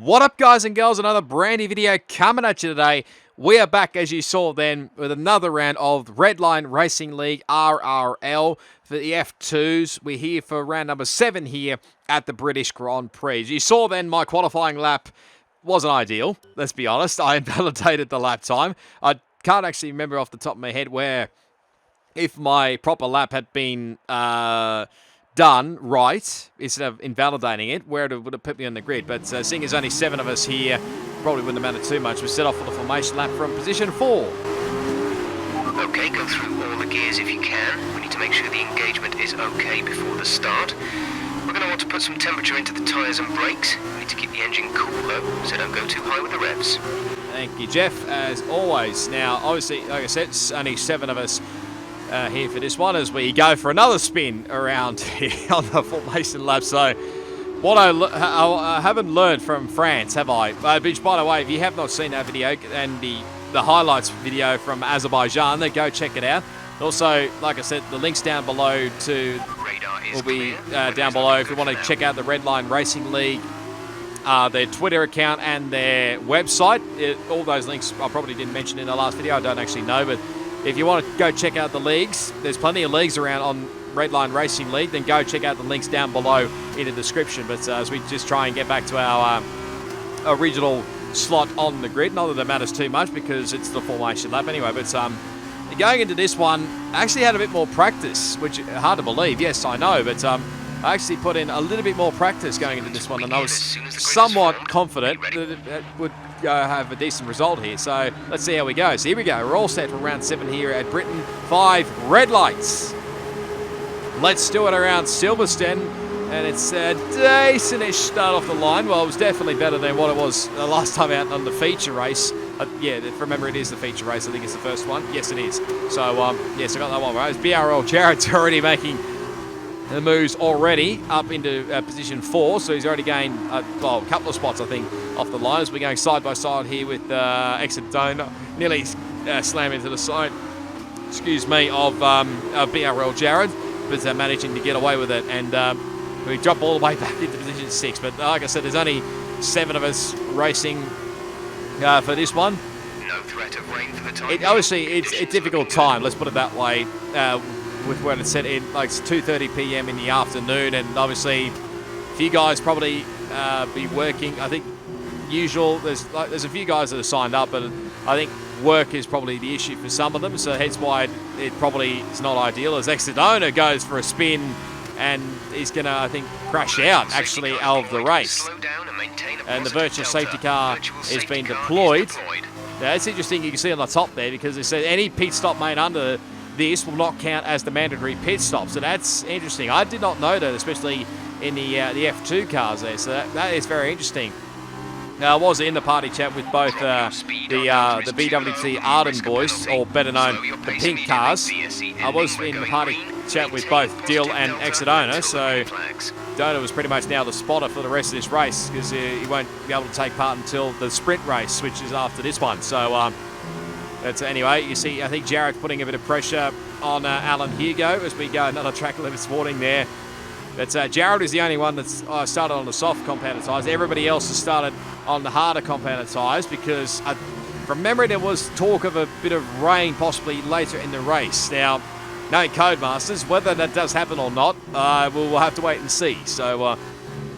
What up, guys and girls? Another brand new video coming at you today. We are back, as you saw then, with another round of Redline Racing League RRL for the F2s. We're here for round number 7 here at the British Grand Prix. As you saw then, my qualifying lap wasn't ideal, let's be honest. I invalidated the lap time. I can't actually remember off the top of my head where, if my proper lap had been done right, instead of invalidating it, where it would have put me on the grid. But seeing as only 7 of us here, probably wouldn't have mattered too much. We set off for the formation lap from position 4. Okay, go through all the gears if you can. We need to make sure the engagement is okay before the start. We're going to want to put some temperature into the tyres and brakes. We need to keep the engine cool though, so don't go too high with the revs. Thank you, Jeff, as always. Now, obviously, like I said, it's only 7 of us here for this one as we go for another spin around here on the formation lap. So what I haven't learned from France, have I? Which, by the way, if you have not seen that video and the highlights video from Azerbaijan, then go check it out. Also, like I said, the links down below will be down below if you want to check out the Redline Racing League, their Twitter account and their website. All those links I probably didn't mention in the last video. I don't actually know, but if you want to go check out the leagues, there's plenty of leagues around on Redline Racing League, then go check out the links down below in the description. But as we just try and get back to our original slot on the grid, not that it matters too much because it's the formation lap anyway, but going into this one, I actually had a bit more practice, which is hard to believe. Yes, I know, but I actually put in a little bit more practice going into this one, and I was somewhat confident that it would have a decent result here. So let's see how we go. So here we go. We're all set for round 7 here at Britain. 5 red lights. Let's do it around Silverstone, and it's a decent-ish start off the line. Well, it was definitely better than what it was the last time out on the feature race. Yeah, remember, it is the feature race. I think it's the first one. Yes, it is. So, yes, I got that one right. It's BRL. Jared's already making the moves already up into position 4, so he's already gained a couple of spots, I think, off the line. As we're going side by side here with Exodona, nearly slam into the side, excuse me, of BRL Jared, but managing to get away with it, and we drop all the way back into position 6. But like I said, there's only 7 of us racing for this one. No threat of rain for the time. Obviously, it's a difficult time, let's put it that way, with where it's set in, like it's 2:30 p.m. in the afternoon, and obviously, a few guys probably be working. I think usual. There's a few guys that are signed up, but I think work is probably the issue for some of them. So hence why it probably is not ideal. As Exodona goes for a spin, and he's going to, I think, crash out actually out of the race. And the virtual safety car is being deployed. Now, it's interesting. You can see on the top there because it says any pit stop made under this will not count as the mandatory pit stop. So that's interesting. I did not know that, especially in the F2 cars there. So that is very interesting. Now, I was in the party chat with both the BWT Arden boys, or better known, the pink cars. I was in the party chat with both Dill and Exodona, so Dona was pretty much now the spotter for the rest of this race because he won't be able to take part until the sprint race, which is after this one. So, but anyway, you see, I think Jared's putting a bit of pressure on Alan Hugo as we go another track limits warning there. But Jared is the only one that's started on the soft compounded tyres. Everybody else has started on the harder compounded tyres because, from memory, there was talk of a bit of rain possibly later in the race. Now, knowing Codemasters, whether that does happen or not, we'll have to wait and see. So,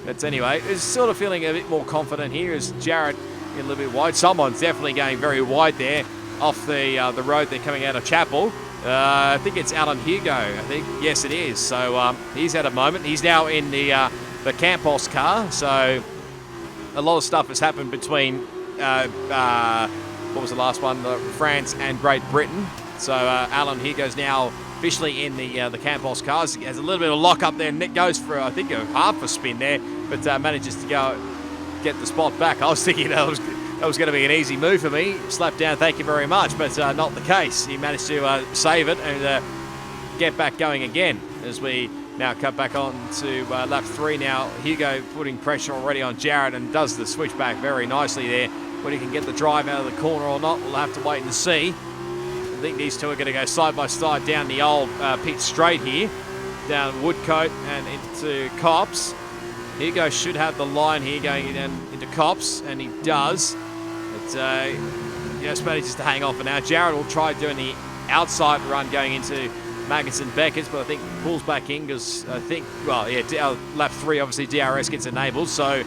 but anyway, it's sort of feeling a bit more confident here as Jared in a little bit wide. Someone's definitely going very wide there off the road they're coming out of Chapel. I think it's Alan Hugo, I think. Yes, it is. So he's had a moment. He's now in the Campos car. So a lot of stuff has happened between, what was the last one? France and Great Britain. So Alan Hugo's now officially in the Campos cars. He has a little bit of lock up there. And Nick goes for, I think, a half a spin there, but manages to go get the spot back. I was thinking that was going to be an easy move for me. Slap down, thank you very much, but not the case. He managed to save it and get back going again as we now cut back on to lap 3 now. Hugo putting pressure already on Jared and does the switchback very nicely there. Whether he can get the drive out of the corner or not, we'll have to wait and see. I think these two are going to go side by side down the old pit straight here, down Woodcote and into Cops. Hugo should have the line here going in into Cops, and he does. But just manages to hang on for now. Jared will try doing the outside run going into Magnussen Beckett's, but I think pulls back in because I think, well, yeah, lap 3 obviously DRS gets enabled, so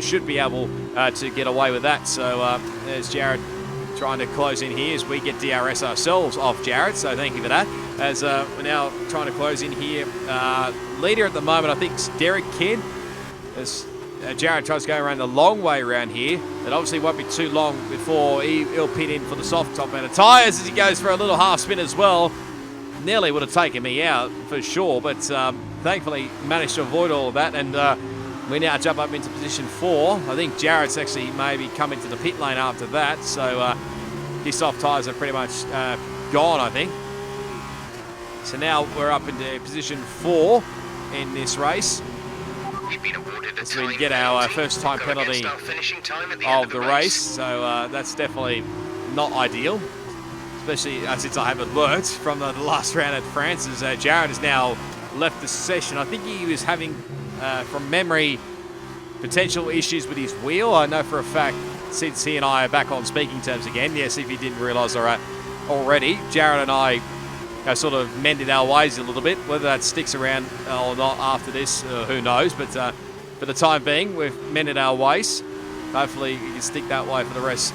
should be able to get away with that. So there's Jared trying to close in here as we get DRS ourselves off Jared, so thank you for that. As we're now trying to close in here. Leader at the moment, I think, is Derek Kidd. As Jared tries to go around the long way around here. It obviously won't be too long before he'll pit in for the soft top out of tyres as he goes for a little half spin as well. Nearly would have taken me out for sure, but thankfully managed to avoid all of that, and we now jump up into position 4. I think Jared's actually maybe come into the pit lane after that, so his soft tyres are pretty much gone, I think. So now we're up into position 4 in this race. We've been awarded a So we get our first time penalty of the race, so that's definitely not ideal, especially since I haven't learnt from the last round at France. As Jared has now left the session. I think he was having, from memory, potential issues with his wheel. I know for a fact, since he and I are back on speaking terms again, yes, if you didn't realise already, Jared and I sort of mended our ways a little bit. Whether that sticks around or not after this, who knows, but for the time being, we've mended our ways. Hopefully, you can stick that way for the rest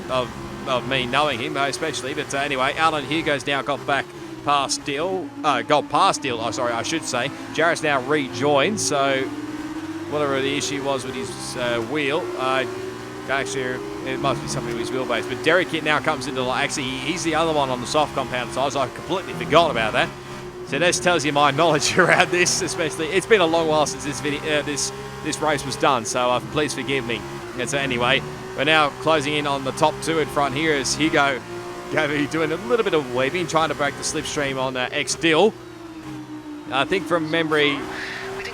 of me knowing him, especially. But anyway, Alan Hugo's now got past Dill, I should say. Jared's now rejoined, so whatever the issue was with his wheel, actually, it must be something with his wheelbase. But Derek Kidd now comes into actually, he's the other one on the soft compound tyres. I completely forgot about that. So this tells you my knowledge around this, especially. It's been a long while since this race was done, so please forgive me. And so anyway, we're now closing in on the top 2 in front here as Hugo doing a little bit of weaving, trying to break the slipstream on ex-Dill. I think from memory,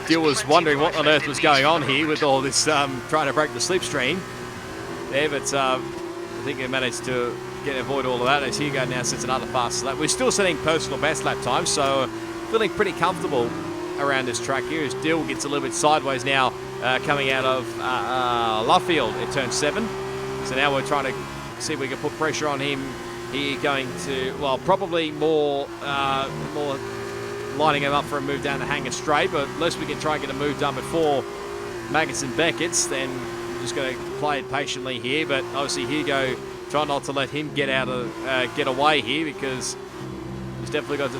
Dill was wondering what on earth was going on here with all this trying to break the slipstream there, but I think they managed to avoid all of that as Hugo now sets another fast lap. We're still setting personal best lap time, so feeling pretty comfortable around this track here as Dill gets a little bit sideways now coming out of Luffield at turn 7. So now we're trying to see if we can put pressure on him here, going to, well, probably more lining him up for a move down the Hanger Straight, but unless we can try and get a move done before Magnussen Beckett's, then we're just going to play it patiently here. But obviously Hugo, try not to let him get away here, because he's definitely got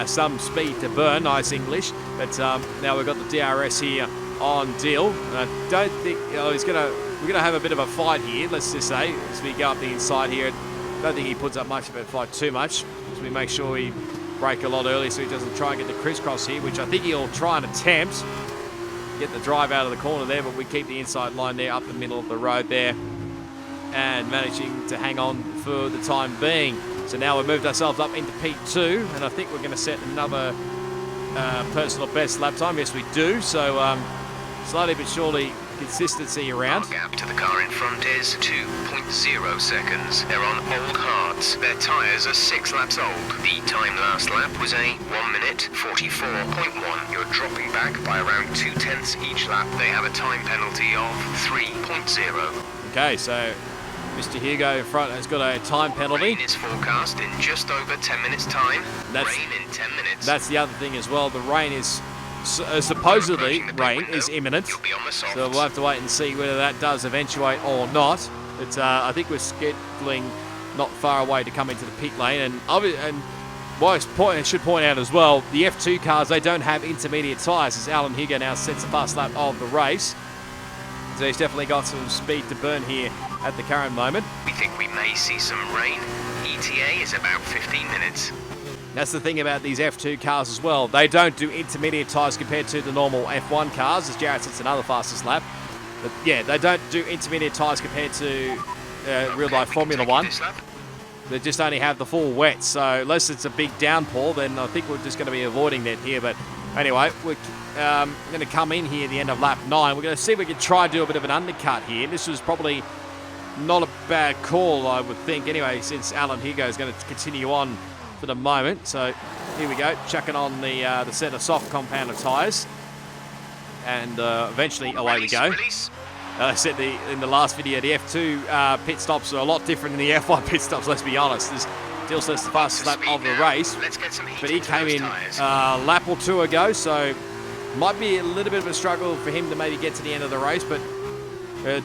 some speed to burn. Nice English. But now we've got the DRS here on Dill. I don't think we're gonna have a bit of a fight here. Let's just say as we go up the inside here. I don't think he puts up much of a fight too much. So we make sure we brake a lot early so he doesn't try and get the crisscross here, which I think he'll try and attempt. Get the drive out of the corner there, but we keep the inside line there up the middle of the road there, and managing to hang on for the time being. So now we've moved ourselves up into P2, and I think we're going to set another personal best lap time. Yes, we do. So slowly but surely, consistency around. Our gap to the car in front is 2.0 seconds. They're on old hards. Their tyres are 6 laps old. The time last lap was a 1 minute 44.1. You're dropping back by around 0.2 each lap. They have a time penalty of 3.0. Okay, so Mr. Hugo in front has got a time penalty. Rain is forecast in just over 10 minutes time. Rain in 10 minutes. That's the other thing as well. The rain is supposedly rain is imminent, so we'll have to wait and see whether that does eventuate or not. But I think we're scheduling not far away to come into the pit lane, and I should point out as well, the F2 cars, they don't have intermediate tyres, as Alan Hugo now sets the fast lap of the race. So he's definitely got some speed to burn here at the current moment. We think we may see some rain. ETA is about 15 minutes. That's the thing about these F2 cars as well. They don't do intermediate tyres compared to the normal F1 cars, as Jarrett sets another fastest lap. But yeah, they don't do intermediate tyres compared to real-life Formula 1. They just only have the full wet. So unless it's a big downpour, then I think we're just going to be avoiding that here. But anyway, we're going to come in here at the end of lap 9. We're going to see if we can try and do a bit of an undercut here. This was probably not a bad call, I would think, anyway, since Alan Hugo is going to continue on for the moment. So here we go, chucking on the set of soft compounded tyres, and eventually away we go. Release. I said in the last video, the F2 pit stops are a lot different than the F1 pit stops, let's be honest. Dill says the fastest lap of the race, but he came in a lap or two ago, so might be a little bit of a struggle for him to maybe get to the end of the race, but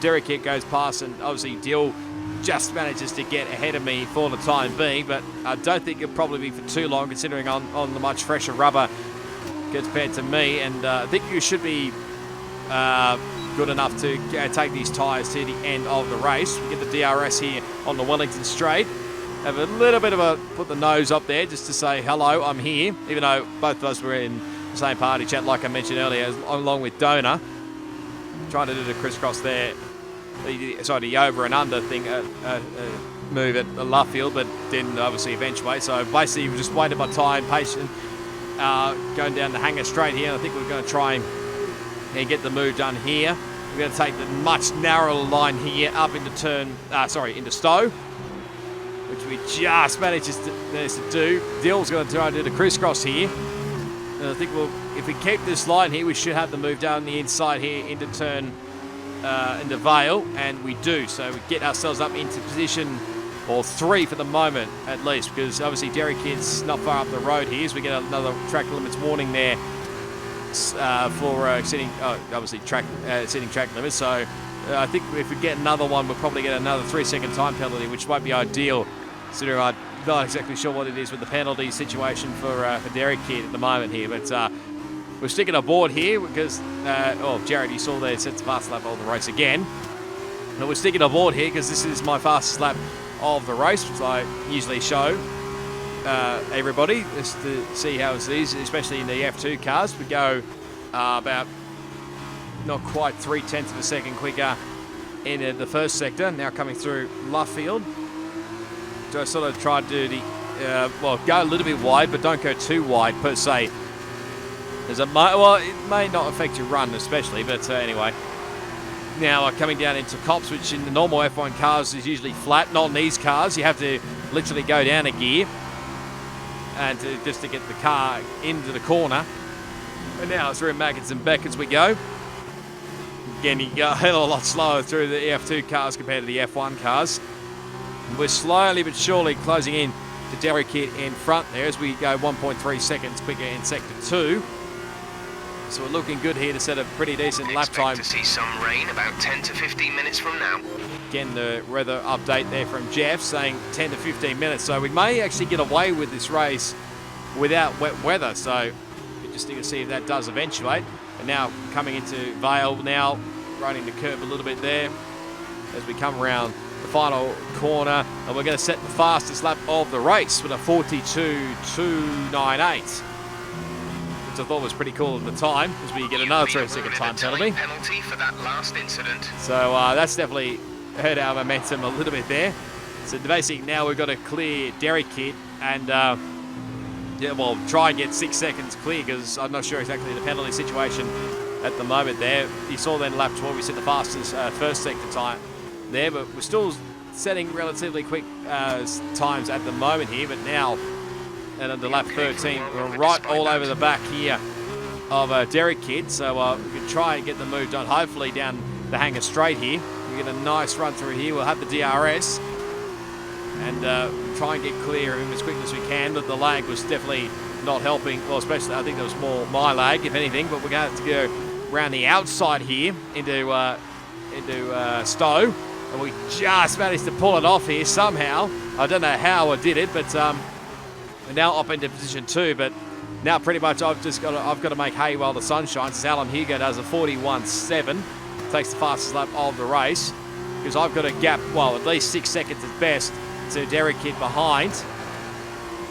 Derek Hitt goes past, and obviously Dill just manages to get ahead of me for the time being, but I don't think it'll probably be for too long, considering on the much fresher rubber compared to me, and I think you should be good enough to take these tyres to the end of the race. We get the DRS here on the Wellington Straight. Have a little bit of put the nose up there just to say, hello, I'm here, even though both of us were in the same party chat, like I mentioned earlier, along with Donor. Trying to do the crisscross there, the over and under thing, move at the Luffield, but didn't obviously eventuate. So basically, we just waited my time, patient, going down the Hangar Straight here. I think we're going to try and get the move done here. We're going to take the much narrower line here up into into Stowe, which we just managed to do. Dill's going to try and do the crisscross here. And I think if we keep this line here, we should have the move down the inside here into into Vale, and we do. So we get ourselves up into position, or 3 for the moment at least, because obviously Derek Hitt's not far up the road here, so we get another track limits warning there for exceeding track limits. So I think if we get another one, we'll probably get another 3-second time penalty, which won't be ideal, considering I'm not exactly sure what it is with the penalty situation for Derek Hitt at the moment here. But we're sticking aboard here because, Jared, you saw there, it's the fastest lap of the race again. And we're sticking aboard here because this is my fastest lap of the race, which I usually show everybody just to see how it is, especially in the F2 cars. We go about not quite 0.3 of a second quicker in the first sector, now coming through Luffield. So I sort of try to do go a little bit wide, but don't go too wide per se. It may not affect your run especially, but anyway. Now coming down into Cops, which in the normal F1 cars is usually flat. Not in these cars. You have to literally go down a gear and just to get the car into the corner. And now through Maggots and Beck as we go. Again, you go a hell of a lot slower through the F2 cars compared to the F1 cars. And we're slowly but surely closing in to Derek Hitt in front there as we go 1.3 seconds quicker in Sector 2. So we're looking good here to set a pretty decent lap time. Expect to see some rain about 10 to 15 minutes from now. Again, the weather update there from Jeff saying 10 to 15 minutes. So we may actually get away with this race without wet weather. So we just need to see if that does eventuate. And now coming into Vale now, running the curve a little bit there as we come around the final corner. And we're going to set the fastest lap of the race with a 42.298. Which I thought was pretty cool at the time, as we get another 3-second time penalty for that last incident. So that's definitely hurt our momentum a little bit there. So basically now we've got to clear Derek Hitt and try and get 6 seconds clear, because I'm not sure exactly the penalty situation at the moment there. You saw then lap 12 we set the fastest first sector time there, but we're still setting relatively quick times at the moment here. But now and under lap 13, we're right all over the back here of Derek Hitt. So we can try and get the move done, hopefully down the Hangar Straight here. We get a nice run through here. We'll have the DRS and try and get clear of him as quickly as we can. But the lag was definitely not helping. Well, especially I think there was more my lag, if anything. But we're going to have to go around the outside here into Stowe. And we just managed to pull it off here somehow. I don't know how I did it, but we're now up into position 2, but now pretty much I've got to make hay while the sun shines, as Alan Hugo does a 41.7, takes the fastest lap of the race, because I've got a gap, at least 6 seconds at best, to Derek Hitt behind.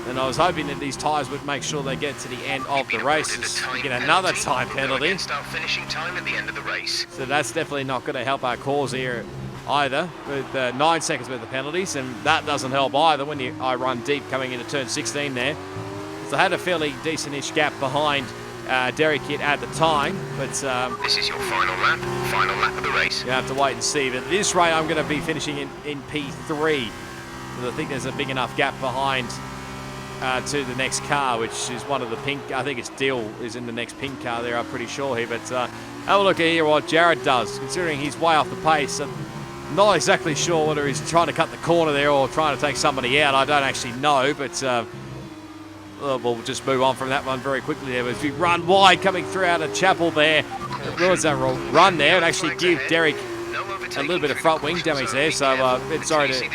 And I was hoping that these tyres would make sure they get to the end of the race. We get another time penalty. Start finishing time at the end of the race. So that's definitely not going to help our cause here either, with 9 seconds worth of penalties, and that doesn't help either when I run deep coming into turn 16 there. So I had a fairly decent-ish gap behind Derek Hitt at the time, but this is your final lap of the race. You have to wait and see. But at this rate, I'm going to be finishing in P3, because I think there's a big enough gap behind to the next car, which is one of the pink. I think it's Dill is in the next pink car there, I'm pretty sure here. But Have a look here what Jared does, considering he's way off the pace. I'm not exactly sure whether he's trying to cut the corner there or trying to take somebody out. I don't actually know, but we'll just move on from that one very quickly there. As we run wide coming through out of Chapel there, it ruins that run there and actually give Derek a little bit of front wing damage there. So sorry to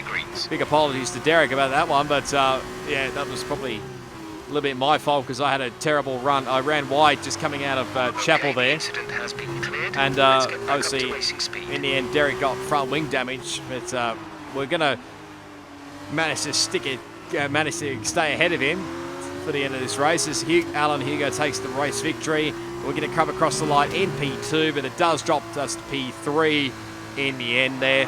big apologies to Derek about that one, but yeah, that was probably a little bit my fault because I had a terrible run. I ran wide just coming out of Chapel there, and obviously in the end Derek got front wing damage, but we're gonna manage to stay ahead of him for the end of this race as Alan Hugo takes the race victory. We're going to come across the line in P2, but it does drop us to P3 in the end there.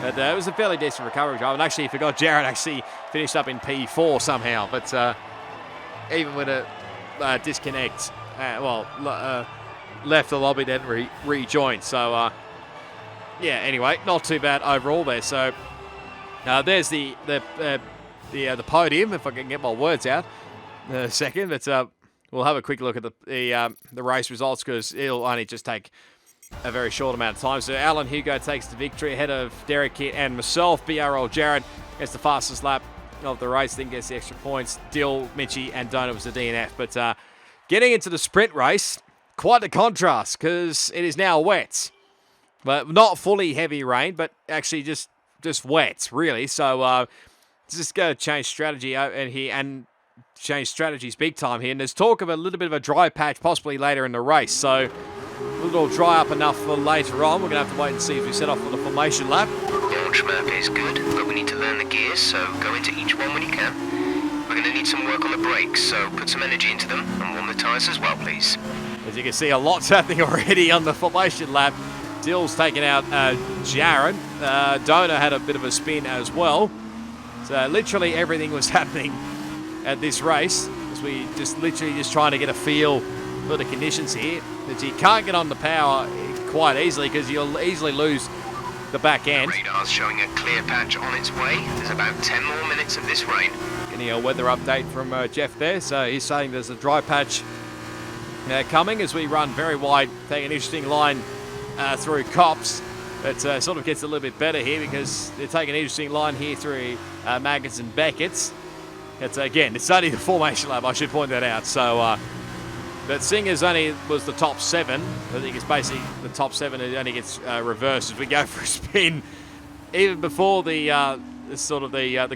But it was a fairly decent recovery drive, and actually forgot Jared actually finished up in P4 somehow, but even with a disconnect, left the lobby then rejoined. So yeah, anyway, not too bad overall there. So there's the podium, if I can get my words out in a second, but we'll have a quick look at the race results because it'll only just take a very short amount of time. So Alan Hugo takes the victory ahead of Derek Kitt and myself. BRL Jared gets the fastest lap of the race, then gets the extra points. Dill, Mitchie and Donut was the DNF. But getting into the sprint race, quite a contrast because it is now wet. But not fully heavy rain, but actually just wet, really. So just go change strategy and change strategies big time here. And there's talk of a little bit of a dry patch possibly later in the race. So a little dry up enough for later on. We're going to have to wait and see if we set off for the formation lap. Launch map is good, but we need to learn the gears, so go into each one when you can. We're going to need some work on the brakes, so put some energy into them and warm the tyres as well, please. As you can see, a lot's happening already on the formation lap. Dill's taken out Jared. Dona had a bit of a spin as well. So literally everything was happening at this race as we literally trying to get a feel for the conditions here. That you can't get on the power quite easily because you'll easily lose the back end. The radar's showing a clear patch on its way. There's about 10 more minutes of this rain. Getting a weather update from Jeff there. So he's saying there's a dry patch coming as we run very wide, take an interesting line through Cops. But sort of gets a little bit better here because they're taking an interesting line here through Maggotts and Beckett's. Again, it's only the formation lap, I should point that out. So, but Singer's only was the top 7. I think it's basically the top 7. It only gets reversed as we go for a spin, even before the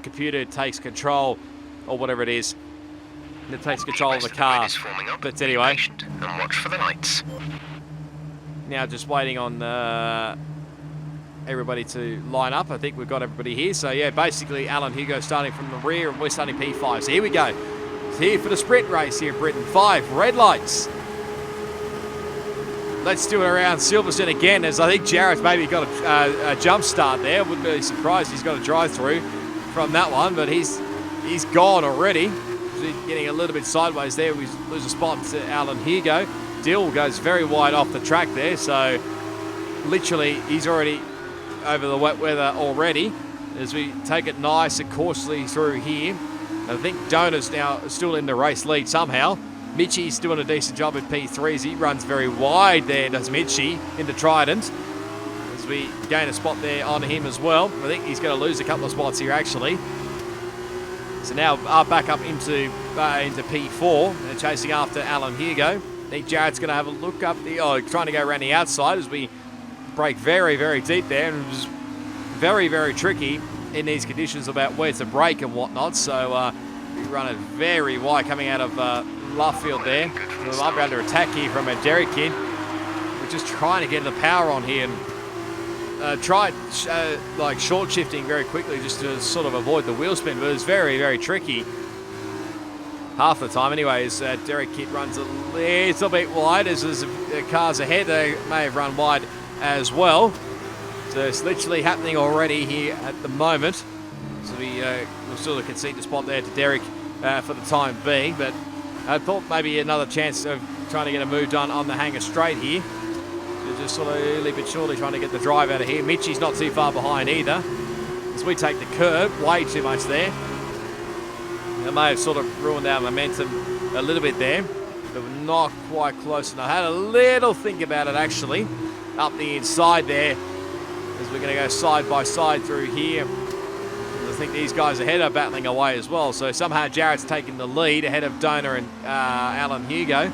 computer takes control or whatever it is. It takes control of the car. But anyway, and watch for the lights. Now just waiting on everybody to line up. I think we've got everybody here. So yeah, basically Alan Hugo starting from the rear and we're starting P5. So here we go. It's here for the sprint race here in Britain. 5 red lights. Let's do it around Silverstone again, as I think Jared's maybe got a jump start there. Wouldn't be surprised he's got a drive through from that one, but he's gone already. He's getting a little bit sideways there. We lose a spot to Alan Hugo. Dill goes very wide off the track there, so literally he's already over the wet weather already as we take it nice and cautiously through here. I think Dona's now still in the race lead somehow. Mitchie's doing a decent job at P3s. He runs very wide there, does Mitchie, into Trident. As we gain a spot there on him as well. I think he's going to lose a couple of spots here actually. So now back up into P4 and chasing after Alan Hugo. I think Jared's going to have a look up trying to go around the outside as we break very, very deep there. And it was very, very tricky in these conditions about where to brake and whatnot. So we run it very wide coming out of Luffield there. We're under attack here from a Derek Kidd. We're just trying to get the power on here and tried like short shifting very quickly just to sort of avoid the wheel spin, but it was very, very tricky. Half the time anyways, Derek Kidd runs a little bit wide as there's cars ahead. They may have run wide as well. So it's literally happening already here at the moment. So we'll sort of concede the spot there to Derek for the time being, but I thought maybe another chance of trying to get a move done on the hanger straight here. So just sort of early but surely trying to get the drive out of here. Mitchie's not too far behind either. As we take the curb, way too much there. It may have sort of ruined our momentum a little bit there. but we're not quite close enough. I had a little think about it, actually, up the inside there, as we're going to go side by side through here. I think these guys ahead are battling away as well. So somehow Jarrett's taking the lead ahead of Donor and Alan Hugo.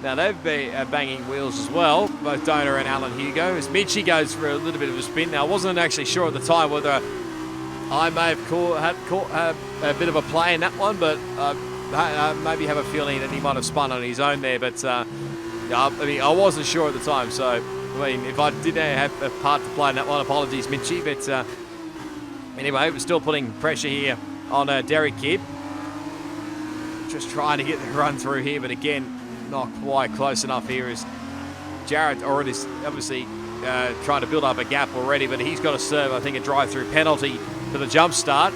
Now they've been banging wheels as well, both Donor and Alan Hugo. As Mitchie goes for a little bit of a spin. Now I wasn't actually sure at the time whether I may have caught a bit of a play in that one, but I maybe have a feeling that he might have spun on his own there. But I mean, I wasn't sure at the time. So I mean, if I did have a part to play in that one, apologies, Mitchie. But anyway, we're still putting pressure here on Derek Kidd. Just trying to get the run through here, but again, not quite close enough here. As Jarrett already obviously trying to build up a gap already, but he's got to serve, I think, a drive-through penalty for the jump start.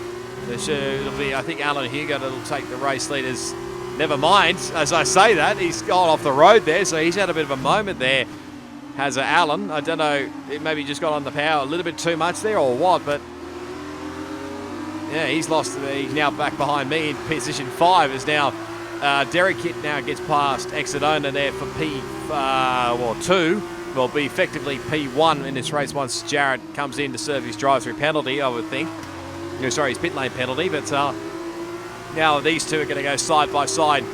It'll be, I think, Alan Hugo that'll take the race leaders. Never mind, as I say that, he's gone off the road there, so he's had a bit of a moment there. Has Alan, I don't know, it maybe just got on the power a little bit too much there or what, but yeah, he's lost. He's now back behind me in position 5. Is now Derek Kidd now gets past Exodona there for P2. Will be effectively P1 in this race once Jarrett comes in to serve his drive-through penalty, I would think. Sorry, his pit lane penalty. But now these two are going to go side by side,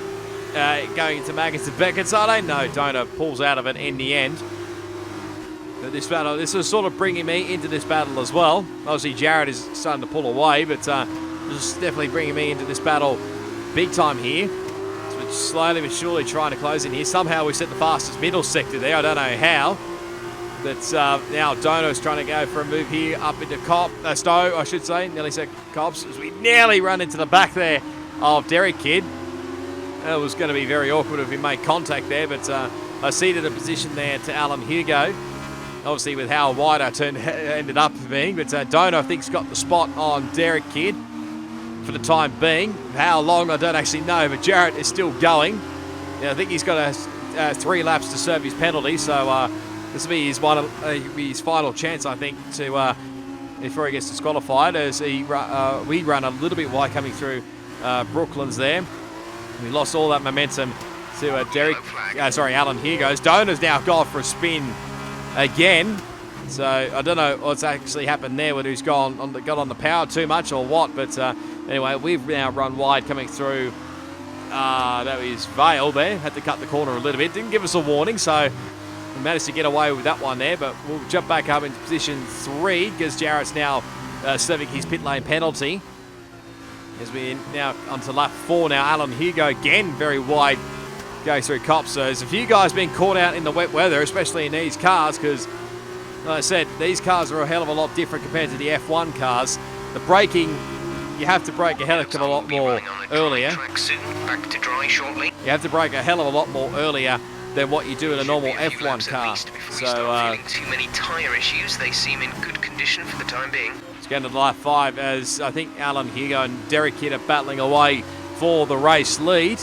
going into Maggins and Beckett. So I don't know. Donor pulls out of it in the end. But this battle, this is sort of bringing me into this battle as well. Obviously, Jarrett is starting to pull away, but this is definitely bringing me into this battle big time here. So we're slowly but surely trying to close in here. Somehow we set the fastest middle sector there. I don't know how. But now Dono's trying to go for a move here up into Stowe, I should say. Nearly said Cops, as we nearly run into the back there of Derek Kidd. It was going to be very awkward if we made contact there, but I ceded a position there to Alan Hugo. Obviously, with how wide I ended up being, but Dono, I think, has got the spot on Derek Kidd for the time being. How long, I don't actually know, but Jarrett is still going. Yeah, I think he's got 3 laps to serve his penalty, so this will be his final chance, I think, to before he gets disqualified, as we run a little bit wide coming through Brooklands there. We lost all that momentum to Alan Hugo's. Dono's now gone for a spin again, so I don't know what's actually happened there, whether he's got on the power too much or what, but anyway, we've now run wide coming through, that was Vale there, had to cut the corner a little bit, didn't give us a warning, so we managed to get away with that one there, but we'll jump back up into position 3, because Jarrett's now serving his pit lane penalty, as we now onto lap 4 now. Alan Hugo again, very wide, go through Cops. So there's a few guys being caught out in the wet weather, especially in these cars, because, like I said, these cars are a hell of a lot different compared to the F1 cars. The braking, you have to brake a hell of a lot more earlier. Back to dry shortly. You have to brake a hell of a lot more earlier than what you do in a normal F1 car. So too many tyre issues. They seem in good condition for the time being. It's going to lap 5, as I think Alan Hugo and Derek Kidd are battling away for the race lead.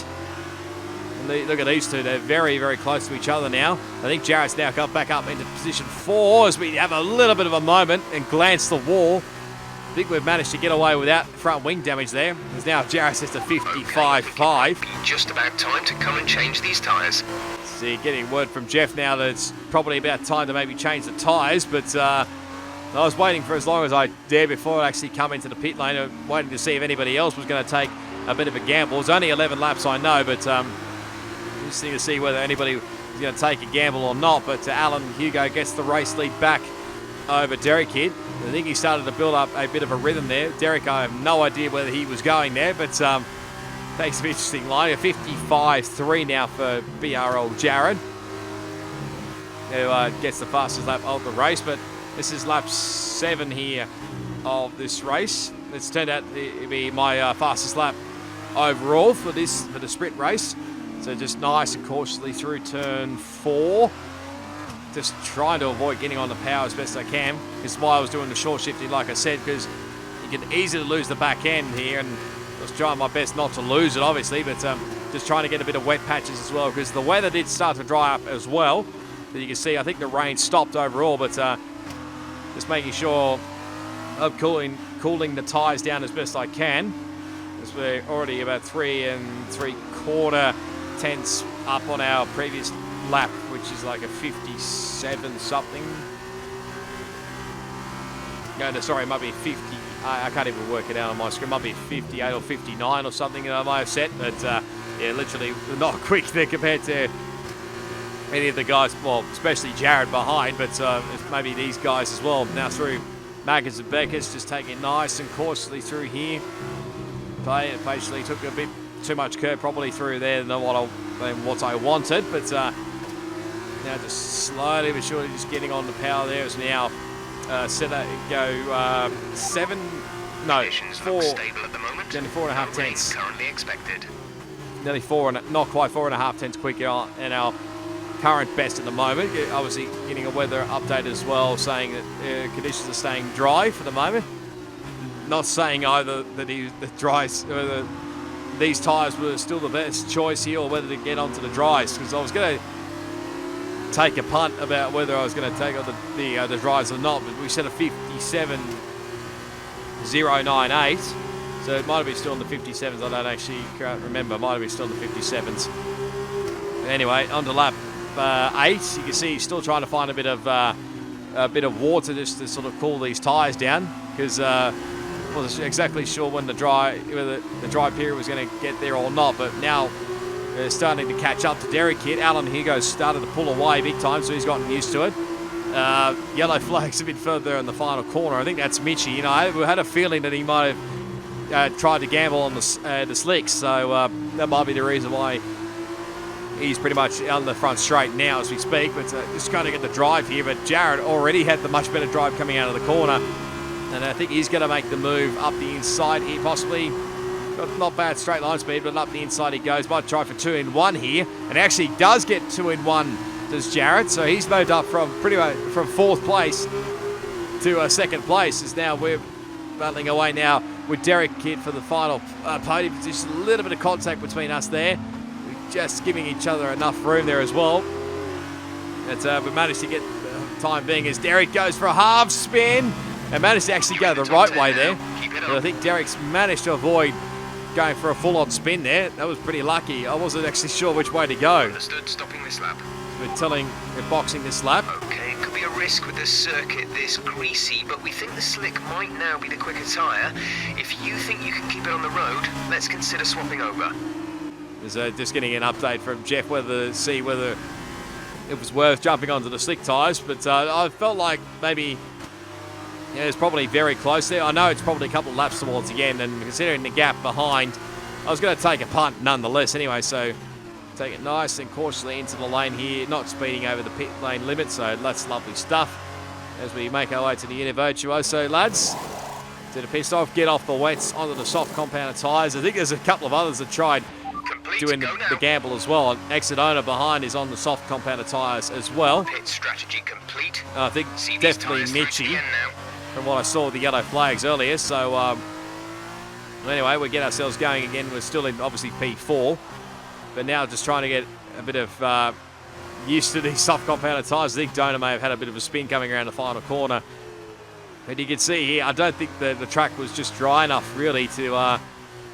Look at these two, they're very, very close to each other now. I think Jarrett's now got back up into position 4 as we have a little bit of a moment and glance the wall. I think we've managed to get away without front wing damage there. As now Jarrett sets to 55.5. Just about time to come and change these tyres. See, getting word from Jeff now that it's probably about time to maybe change the tyres, but I was waiting for as long as I dare before I actually come into the pit lane, waiting to see if anybody else was going to take a bit of a gamble. It's only 11 laps, I know, but interesting to see whether anybody is going to take a gamble or not. But Alan Hugo gets the race lead back over Derek Kidd. I think he started to build up a bit of a rhythm there. Derek, I have no idea whether he was going there, but takes some interesting line. A 55.3 now for RRL Jarrett, who gets the fastest lap of the race. But this is lap 7 here of this race. It's turned out to be my fastest lap overall for the sprint race. So just nice and cautiously through turn 4. Just trying to avoid getting on the power as best I can. This is why I was doing the short shifting, like I said, because you can easily lose the back end here, and I was trying my best not to lose it, obviously, but just trying to get a bit of wet patches as well, because the weather did start to dry up as well. But you can see, I think the rain stopped overall, but just making sure I'm cooling the tyres down as best I can, as we're already about 3 3/4 tenths up on our previous lap, which is like a 57 something. No, sorry, it might be 50. I can't even work it out on my screen. It might be 58 or 59 or something that I might have set. But yeah, literally not quick there compared to any of the guys. Well, especially Jared behind, but maybe these guys as well. Now through Maggers and Beckers, just taking it nice and cautiously through here. Patiently took a bit too much curb probably through there than what I wanted. But now just slowly but surely just getting on the power there. It's now set up, go 7, no, 4, stable at the moment. Nearly 4.5 tenths. Currently expected. Nearly 4, and not quite 4.5 tenths quicker in our current best at the moment. Obviously getting a weather update as well, saying that conditions are staying dry for the moment. Not saying either that these tyres were still the best choice here or whether to get onto the dries, because I was going to take a punt about whether I was going to take on the dries or not, but we set a 57.098, so it might have been still in the 57s. I don't actually remember. It might have been still in the 57s. But anyway, on to lap 8. You can see he's still trying to find a bit of water just to sort of cool these tyres down, because wasn't exactly sure when whether the dry period was going to get there or not. But now they're starting to catch up to Derek here. Alan Hugo's started to pull away big time, so he's gotten used to it. Yellow flag's a bit further in the final corner. I think that's Mitchy. You know, we had a feeling that he might have tried to gamble on the slicks, so that might be the reason why he's pretty much on the front straight now as we speak. But just trying to get the drive here. But Jared already had the much better drive coming out of the corner, and I think he's going to make the move up the inside here, possibly. Not bad straight line speed, but up the inside he goes. Might try for 2 in 1 here, and actually does get 2 in 1, does Jared. So he's moved up from pretty much from 4th place to 2nd place. As now we're battling away now with Derek Kidd for the final podium position. A little bit of contact between us there. We're just giving each other enough room there as well. But we managed to get the time being as Derek goes for a half spin and managed to actually go the right way there. But I think Derek's managed to avoid going for a full-on spin there. That was pretty lucky. I wasn't actually sure which way to go. Understood. Stopping this lap. We're boxing this lap. Okay, it could be a risk with the circuit this greasy, but we think the slick might now be the quicker tyre. If you think you can keep it on the road, let's consider swapping over. There's just getting an update from Jeff whether it was worth jumping onto the slick tyres, but I felt like maybe it's probably very close there. I know it's probably a couple of laps towards the end, and considering the gap behind, I was going to take a punt nonetheless anyway, so take it nice and cautiously into the lane here, not speeding over the pit lane limit, so that's lovely stuff as we make our way to the Virtuoso, lads. To the pit stop, get off the wets onto the soft compounded tyres. I think there's a couple of others that tried doing the gamble as well. And Exit Owner behind is on the soft compounded tyres as well. Pit strategy complete. I think definitely Mitchy from what I saw with the yellow flags earlier. So anyway, we get ourselves going again. We're still in obviously P4, but now just trying to get a bit of used to these soft compounded tyres. I think Donor may have had a bit of a spin coming around the final corner. But you can see here, I don't think the track was just dry enough really to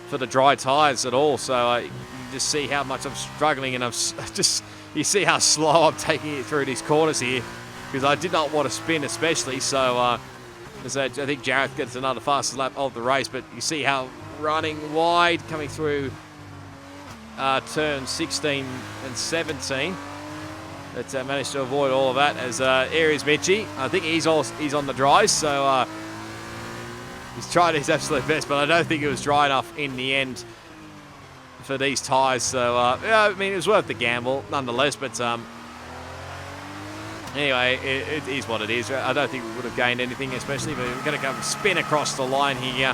for the dry tyres at all. So you just see how much I'm struggling, and you see how slow I'm taking it through these corners here, because I did not want to spin especially. So I think Jarrett gets another fastest lap of the race, but you see how running wide coming through turn 16 and 17. But managed to avoid all of that as Aries Mitchy. I think he's on the dries, so he's tried his absolute best, but I don't think it was dry enough in the end for these tyres. So yeah, I mean, it was worth the gamble nonetheless. But anyway, it is what it is. I don't think we would have gained anything, especially, but we're going to come spin across the line here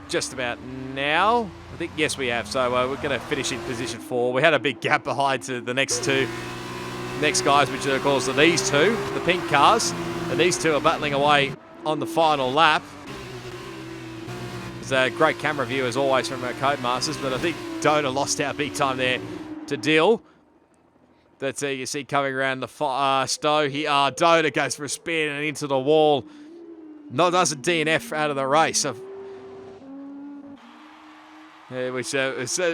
just about now. I think, yes, we have. So we're going to finish in position 4. We had a big gap behind to the next guys, which are, of course, are these two, the pink cars. And these two are battling away on the final lap. It's a great camera view, as always, from our Codemasters. But I think Donor lost out big time there to Dill. That's you see coming around the Stowe here. Donor goes for a spin and into the wall. Doesn't DNF out of the race. which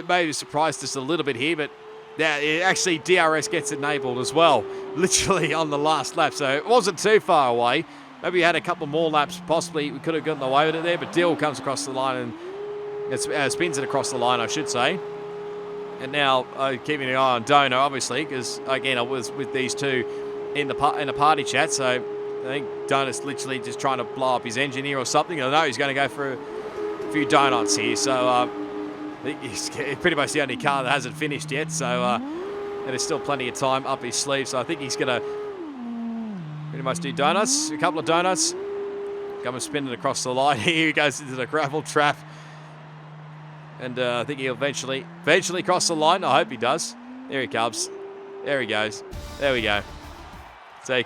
maybe surprised us a little bit here, but yeah, actually DRS gets enabled as well, literally on the last lap, so it wasn't too far away. Maybe we had a couple more laps, possibly we could have gotten away with it there, but Dill comes across the line and spins it across the line, I should say. And now keeping an eye on Donor, obviously, because again I was with these two in the party chat, so I think Donut's literally just trying to blow up his engine here or something. I know he's going to go for a few donuts here, so I think he's pretty much the only car that hasn't finished yet, so and there's still plenty of time up his sleeve, so I think he's going to pretty much do donuts, a couple of donuts, come and spin it across the line. Here he goes into the gravel trap, and I think he'll eventually cross the line. I hope he does. There he comes. There he goes. There we go. So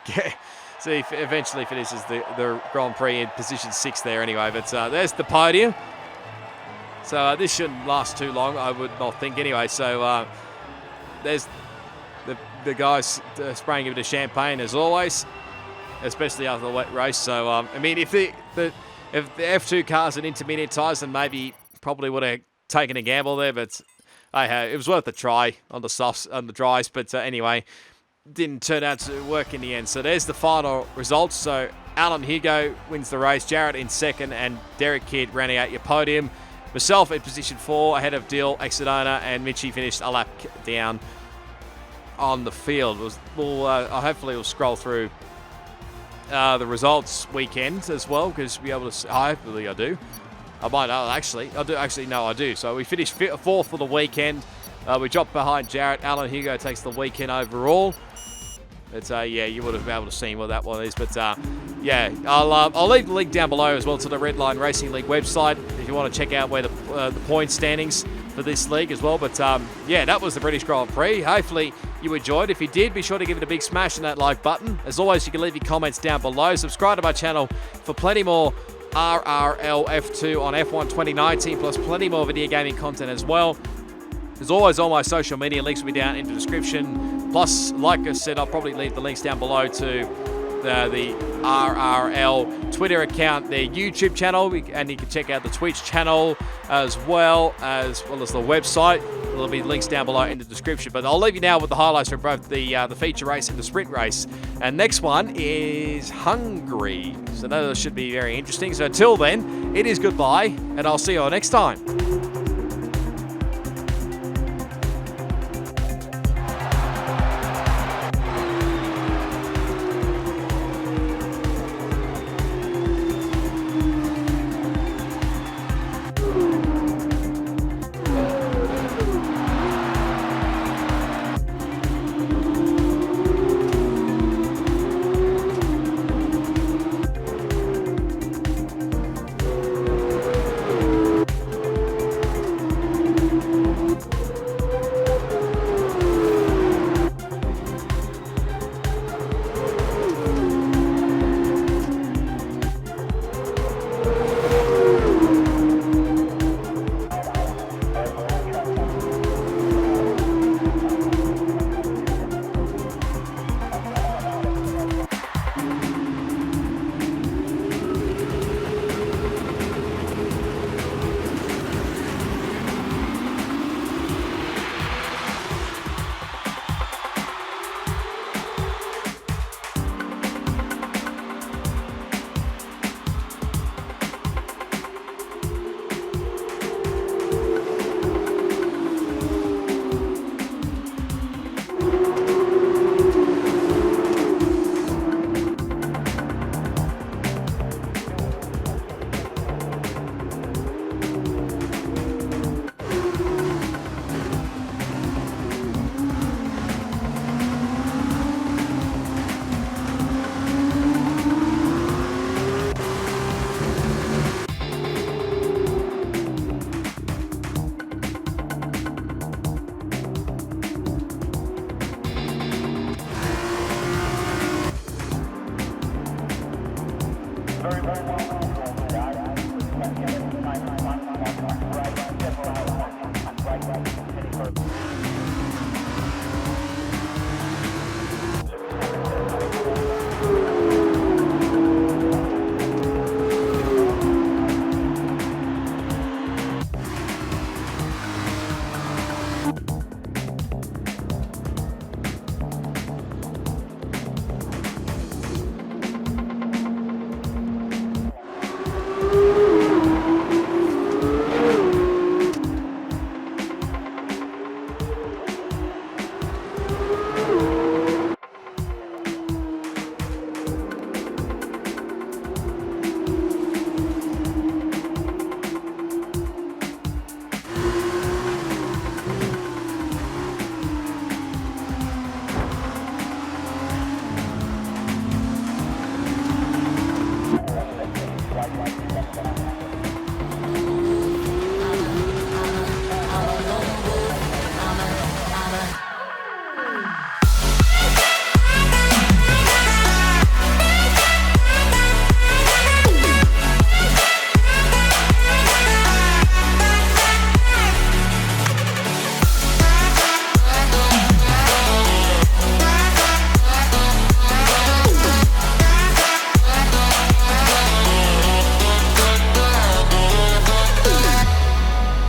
he eventually finishes the Grand Prix in position 6 there anyway, but there's the podium. So this shouldn't last too long, I would not think anyway. So there's the guys spraying a bit of champagne as always, especially after the wet race. So I mean, if the F2 cars had intermediate tyres, then maybe probably would have taken a gamble there. But it was worth a try on the softs, on the dries. But anyway, didn't turn out to work in the end. So there's the final results. So Alan Hugo wins the race, Jarrett in second, and Derek Kidd rounding out your podium. Myself in position 4, ahead of Dill, Exodona, and Mitchie finished a lap down on the field. Hopefully we'll scroll through the results weekend as well, because we'll be able to. Hopefully I do. I might not actually. I do actually. No, I do. So we finished 4th for the weekend. We dropped behind Jarrett. Alan Hugo takes the weekend overall. But yeah, you would have been able to see what that one is. But yeah, I'll leave the link down below as well to the Redline Racing League website if you want to check out where the point standings for this league as well. But yeah, that was the British Grand Prix. Hopefully you enjoyed. If you did, be sure to give it a big smash on that like button. As always, you can leave your comments down below. Subscribe to my channel for plenty more RRL F2 on F1 2019, plus plenty more video gaming content as well. As always, all my social media links will be down in the description. Plus, like I said, I'll probably leave the links down below to the RRL Twitter account, their YouTube channel, and you can check out the Twitch channel as well as the website. There'll be links down below in the description. But I'll leave you now with the highlights from both the feature race and the sprint race. And next one is Hungary. So that should be very interesting. So until then, it is goodbye, and I'll see you all next time.